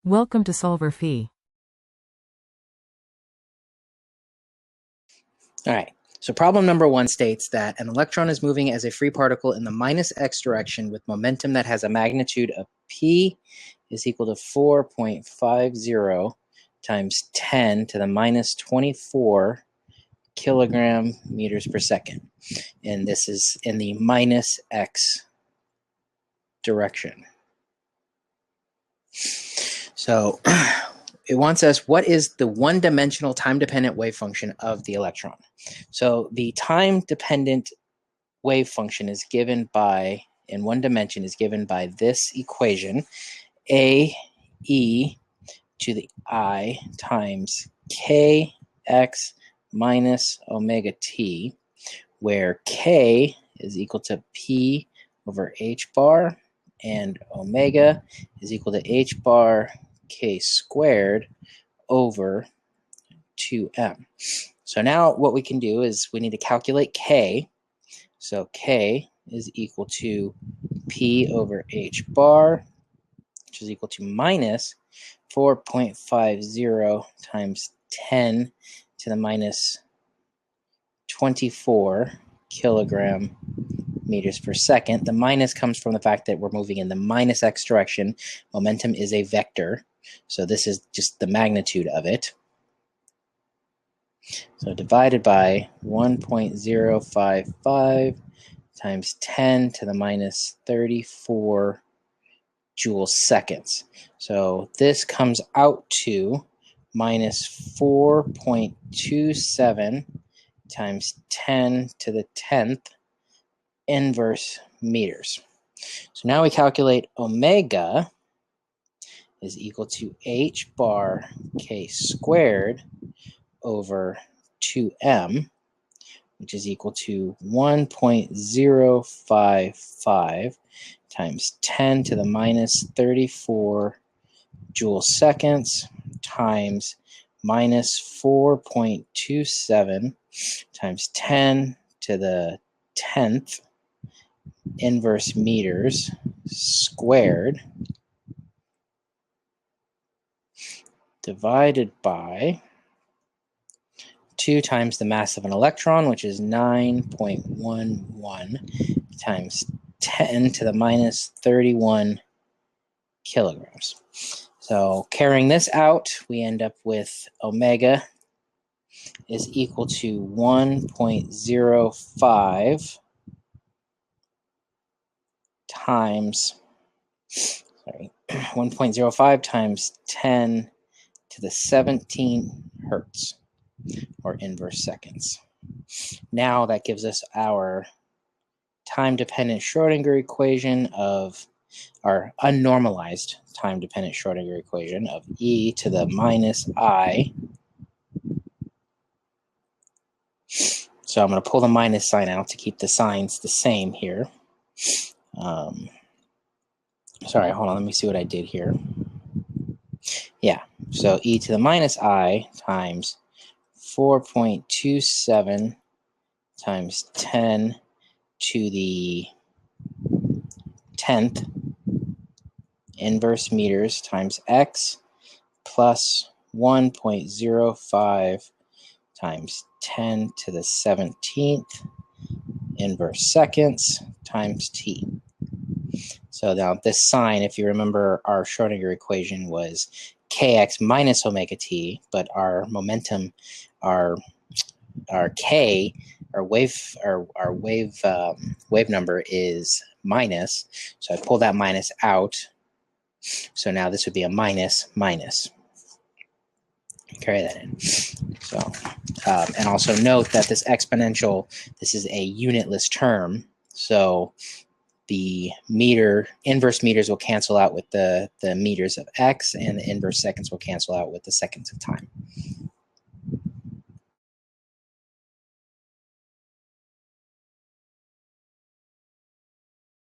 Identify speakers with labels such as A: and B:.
A: Welcome to solverfy.
B: All right, so problem number 1 states that an electron is moving as a free particle in the minus x direction with momentum that has a magnitude of p is equal to 4.50 times 10 to the minus 24 kilogram meters per second. And this is in the minus x direction. So it wants us, what is the one-dimensional time-dependent wave function of the electron? So the time-dependent wave function is given by, in one dimension, is given by this equation, a e to the I times kx minus omega t, where k is equal to p over h bar, and omega is equal to h bar k squared over 2m. So now what we can do is we need to calculate k. So k is equal to p over h bar, which is equal to minus 4.50 times 10 to the minus 24 kilogram meters per second. The minus comes from the fact that we're moving in the minus x direction. Momentum is a vector, so this is just the magnitude of it. So divided by 1.055 times 10 to the minus 34 joule seconds. So this comes out to minus 4.27 times 10 to the 10th inverse meters. So now we calculate omega is equal to h bar k squared over 2m, which is equal to 1.055 times 10 to the minus 34 joule seconds times minus 4.27 times 10 to the 10th inverse meters squared divided by 2 times the mass of an electron, which is 9.11 times 10 to the minus 31 kilograms. So carrying this out, we end up with omega is equal to 1.05 times 1.05 times 10 to the 17 hertz, or inverse seconds. Now that gives us our time-dependent Schrodinger equation of our unnormalized time-dependent Schrodinger equation of e to the minus I. So I'm going to pull the minus sign out to keep the signs the same here. Sorry, hold on, let me see what I did here. Yeah, so e to the minus I times 4.27 times 10 to the 10th inverse meters times x plus 1.05 times 10 to the 17th inverse seconds times t. So now this sign, if you remember, our Schrodinger equation was kx minus omega t, but our momentum, our k, our wave number is minus. So I pull that minus out. So now this would be a minus. Carry that in. So, and also note that this exponential, this is a unitless term. So the inverse meters will cancel out with the meters of x, and the inverse seconds will cancel out with the seconds of time.